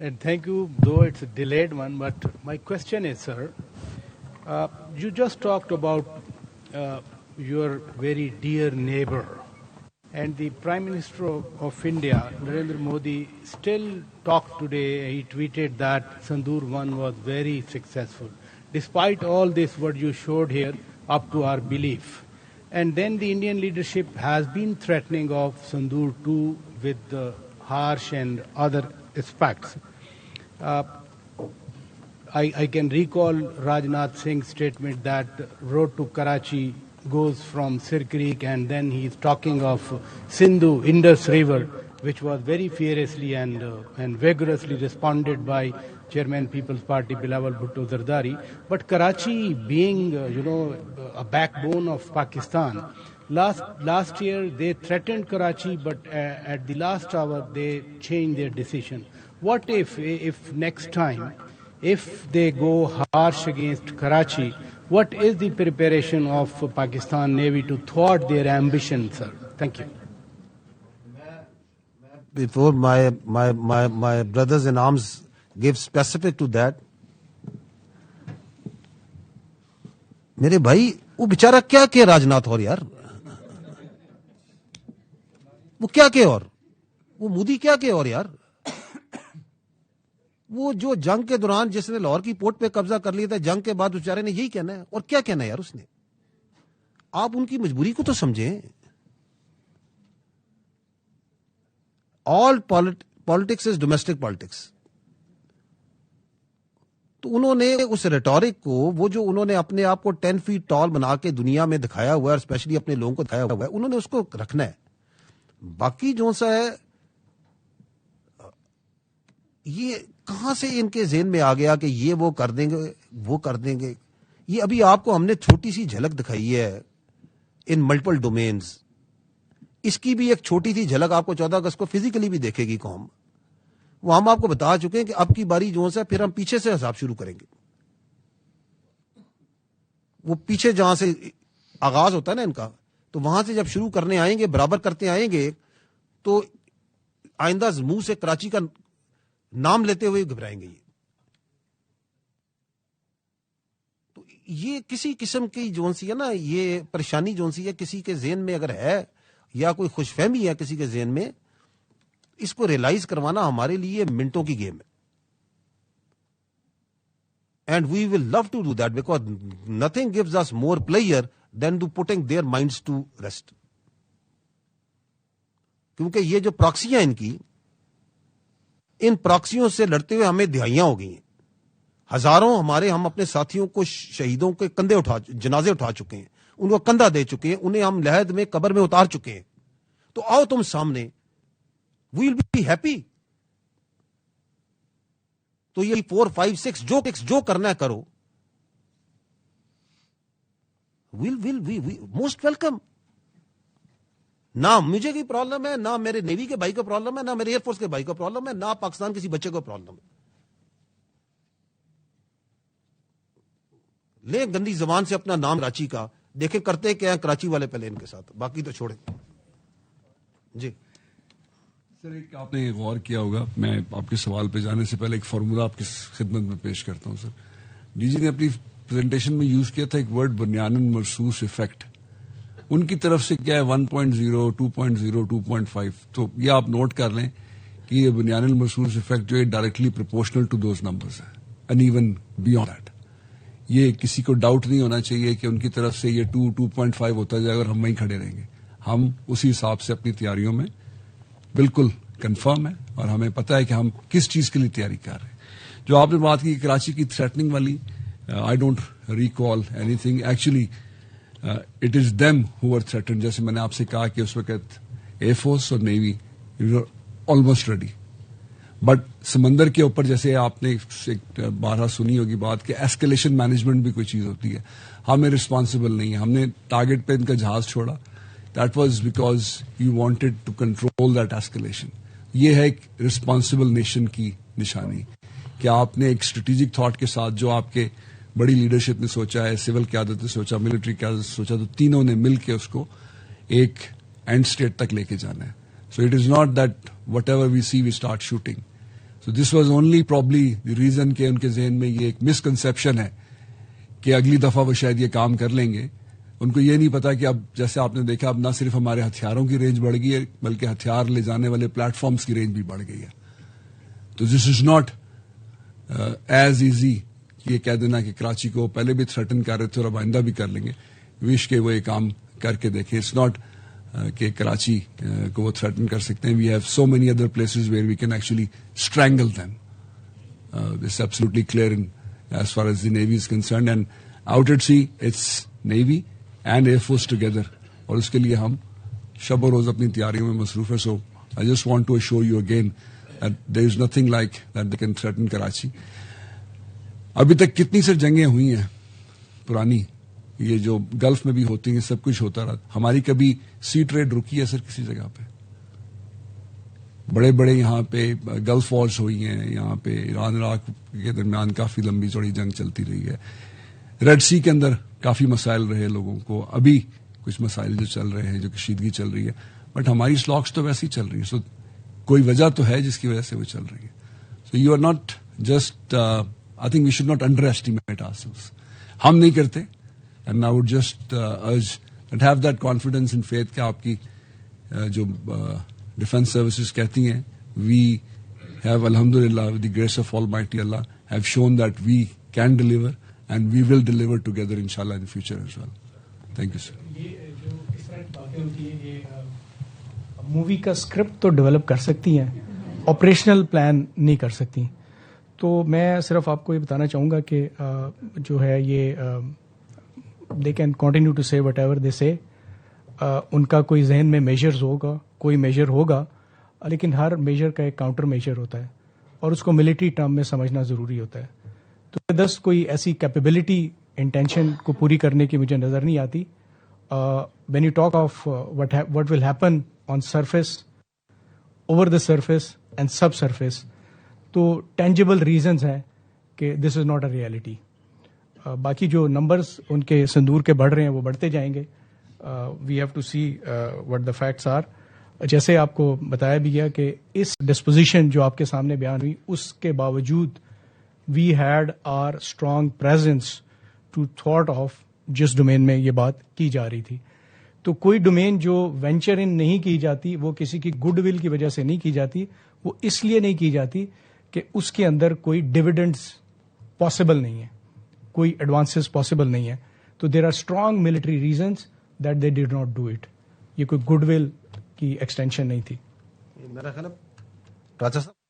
And thank you, though it's a delayed one, but my question is, sir, you just talked about your very dear neighbor, and the Prime Minister of India, Narendra Modi, still talked today. He tweeted that Sandur 1 was very successful, despite all this what you showed here, up to our belief. And then the Indian leadership has been threatening of Sandur 2 with the harsh and other aspects. I can recall Rajnath Singh's statement that road to Karachi goes from Sir Creek, and then he's talking of Sindhu, Indus River, which was very furiously and vigorously responded by Chairman People's Party Bilawal Bhutto Zardari. But Karachi being, a backbone of Pakistan, last year they threatened Karachi, but at the last hour they changed their decision. What if next time, if they go harsh against Karachi, what is the preparation of Pakistan Navy to thwart their ambition, sir? Thank you. Before my brothers in arms give specific to that, میرے بھائی وہ بیچارہ کیا کہ راجناتھ اور یار وہ کیا کہ اور وہ مودی کیا کہ اور یار وہ جو جنگ کے دوران جس نے لاہور کی پورٹ پہ قبضہ کر لیا تھا جنگ کے بعد بیچارے نے یہی کہنا ہے اور کیا کہنا ہے یار اس نے. آپ ان کی مجبوری کو تو سمجھیں. آل پالیٹکس از ڈومیسٹک پالیٹکس. تو انہوں نے اس ریٹورک کو وہ جو انہوں نے اپنے آپ کو 10 feet ٹال بنا کے دنیا میں دکھایا ہوا ہے اور اسپیشلی اپنے لوگوں کو دکھایا ہوا ہے انہوں نے اس کو رکھنا ہے. باقی جو سا ہے یہ کہاں سے ان کے ذہن میں آ گیا کہ یہ وہ کر دیں گے وہ کر دیں گے. یہ ابھی آپ کو ہم نے چھوٹی سی جھلک دکھائی ہے ان ملٹیپل ڈومینز. اس کی بھی ایک چھوٹی سی جھلک آپ کو 14 اگست کو فزیکلی بھی دیکھے گی قوم. وہ ہم آپ کو بتا چکے ہیں کہ اب کی باری جو ہے پھر ہم پیچھے سے حساب شروع کریں گے. وہ پیچھے جہاں سے آغاز ہوتا ہے نا ان کا تو وہاں سے جب شروع کرنے آئیں گے برابر کرتے آئیں گے تو آئندہ منہ سے کراچی کا نام لیتے ہوئے گھبرائیں گے. تو یہ کسی قسم کی جون سی ہے نا یہ پریشانی جون سی ہے کسی کے ذہن میں اگر ہے یا کوئی خوش فہمی ہے کسی کے ذہن میں اس کو ریئلائز کروانا ہمارے لیے منٹوں کی گیم ہے. And we will love to do that because nothing gives us more pleasure than to putting their minds to rest. کیونکہ یہ جو پراکسیاں ان کی ان پراکسیوں سے لڑتے ہوئے ہمیں دہائیاں ہو گئی ہیں. ہزاروں ہم اپنے ساتھیوں کو شہیدوں کے کندھے جنازے اٹھا چکے ہیں ان کو کندھا دے چکے ہیں انہیں ہم لحد میں قبر میں اتار چکے ہیں. تو آؤ تم سامنے وی ول بی ہیپی. تو یہ 4 5 6 جو کرنا ہے کرو. We most welcome. نہ مجھے کی پرابلم ہے نہ میرے نیوی کے بھائی کا پرابلم ہے نہ میرے ایئر فورس کے بھائی کا پرابلم ہے نہ پاکستان کسی بچے کو پرابلم ہے. لے گندی زبان سے اپنا نام کراچی کا دیکھیں کرتے کیا کراچی والے پہلے ان کے ساتھ باقی تو چھوڑیں. جی سر ایک آپ نے غور کیا ہوگا میں آپ کے سوال پہ جانے سے پہلے ایک فارمولا آپ کی خدمت میں پیش کرتا ہوں. سر ڈی جی نے اپنی پریزنٹیشن میں یوز کیا تھا ایک ورڈ بنیادن مرصوص افیکٹ. ان کی طرف سے کیا ہے 1.0 2.0 2.5. تو یہ آپ نوٹ کر لیں کہ یہ بنیادن مرصوص افیکٹ جو ہے directly proportional to those numbers ہے اینڈ ایون بیونڈ دیٹ. یہ کسی کو ڈاؤٹ نہیں ہونا چاہیے کہ ان کی طرف سے یہ 2.5 ہوتا جائے اور ہم وہیں کھڑے رہیں گے. ہم اسی حساب سے اپنی تیاریوں میں بالکل کنفرم ہے اور ہمیں پتہ ہے کہ ہم کس چیز کے لیے تیاری کر رہے ہیں. جو آپ نے بات کی کراچی کی تھریٹننگ والی I don't recall anything. Actually it is them who are threatened. جیسے میں نے آپ سے کہا کہ اس وقت ایئر فورس اور نیوی آلموسٹ ریڈی. بٹ سمندر کے اوپر جیسے آپ نے بارہ سنی ہوگی بات کہ ایسکیلیشن مینجمنٹ بھی کوئی چیز ہوتی ہے. ہمیں رسپانسبل نہیں ہے. ہم نے ٹارگیٹ پہ ان کا جہاز چھوڑا. That was because you wanted to control that escalation. یہ ہے ایک رسپانسبل نیشن کی نشانی کہ آپ نے ایک اسٹریٹجک تھاٹ کے ساتھ جو آپ کے بڑی لیڈرشپ نے سوچا ہے سول قیادت نے سوچا ملٹری قیادت نے سوچا تو تینوں نے مل کے اس کو ایک اینڈ اسٹیٹ تک لے کے جانا ہے. So it is not that whatever we see we start shooting. So this was only probably the reason کہ ان کے ذہن میں یہ ایک مسکنسیپشن ہے کہ اگلی دفعہ وہ شاید یہ کام کر لیں گے. ان کو یہ نہیں پتا کہ اب جیسے آپ نے دیکھا اب نہ صرف ہمارے ہتھیاروں کی رینج بڑھ گئی ہے بلکہ ہتھیار لے جانے والے پلیٹ فارمز کی رینج بھی بڑھ گئی ہے. تو دس از ناٹ ایز ایزی یہ کہہ دینا کہ کراچی کو پہلے بھی تھریٹن کر رہے تھے اور اب آئندہ بھی کر لیں گے. وش کہ وہ یہ کام کر کے دیکھیں. اٹس ناٹ کہ کراچی کو وہ تھریٹن کر سکتے ہیں. We have so many other places where we can actually strangle them. This absolutely clear in as far as the navy is concerned. And out at sea it's navy and air force together, اور اس کے لیے ہم شب و روز اپنی تیاریوں میں مصروف ہے. So I just want to show you again that there is nothing like that they can threaten Karachi. ابھی تک کتنی ساری جنگیں ہوئی ہیں پرانی, یہ جو گلف میں بھی ہوتی ہیں, سب کچھ ہوتا رہا. ہماری کبھی سی ٹریڈ رکی ہے سر کسی جگہ پہ؟ بڑے بڑے یہاں پہ گلف وارز ہوئی ہیں, یہاں پہ ایران عراق کے درمیان کافی لمبی چوڑی جنگ چلتی رہی ہے. ریڈ سی کے اندر کافی مسائل رہے لوگوں کو, ابھی کچھ مسائل جو چل رہے ہیں, جو کشیدگی چل رہی ہے, بٹ ہماری سلاکس تو ویسے ہی چل رہی ہے. سو کوئی وجہ تو ہے جس کی وجہ سے وہ چل رہی ہے. So you are not just I think we should not underestimate ourselves. ہم نہیں کرتے. And I would just urge that have that confidence and faith کہ آپ کی جو ڈیفense services کہتی ہیں, we have alhamdulillah with the grace of Almighty Allah have shown that we can deliver and we will deliver together inshallah in the future as well. Thank you sir. یہ جو اس طرح کی باتیں ہوتی ہیں یہ مووی کا اسکرپٹ تو ڈیولپ کر سکتی ہیں, آپریشنل پلان نہیں کر سکتی. تو میں صرف آپ کو یہ بتانا چاہوں گا کہ جو ہے یہ دے کین کنٹینیو ٹو سے وٹ ایور دے سے. ان کا کوئی ذہن میں میجرز ہوگا, کوئی میجر ہوگا, لیکن ہر میجر کا ایک کاؤنٹر میجر ہوتا ہے اور اس کو ملٹری ٹرم میں سمجھنا ضروری ہوتا ہے. تو 10 کوئی ایسی کیپیبلٹی انٹینشن کو پوری کرنے کی مجھے نظر نہیں آتی. When you talk of what will happen on surface, over the surface and sub surface, تو ٹینجیبل ریزنز ہیں کہ دس از ناٹ اے ریئلٹی. باقی جو نمبرز ان کے سندور کے بڑھ رہے ہیں وہ بڑھتے جائیں گے. We have to see what the facts are. جیسے آپ کو بتایا بھی گیا کہ اس ڈسپوزیشن جو آپ کے سامنے بیان ہوئی, اس کے باوجود we had our strong presence to thought of جس ڈومین میں یہ بات کی جا رہی تھی. تو کوئی ڈومین جو وینچر ان نہیں کی جاتی وہ کسی کی گڈ ول کی وجہ سے نہیں کی جاتی, وہ اس لیے نہیں کی جاتی کہ اس کے اندر کوئی ڈویڈنڈز پاسبل نہیں ہے, کوئی ایڈوانسز پاسبل نہیں ہے. تو there are strong military reasons that they did not do it. یہ کوئی گڈ ول کی ایکسٹینشن نہیں تھی. میرا خیال ہے راجا صاحب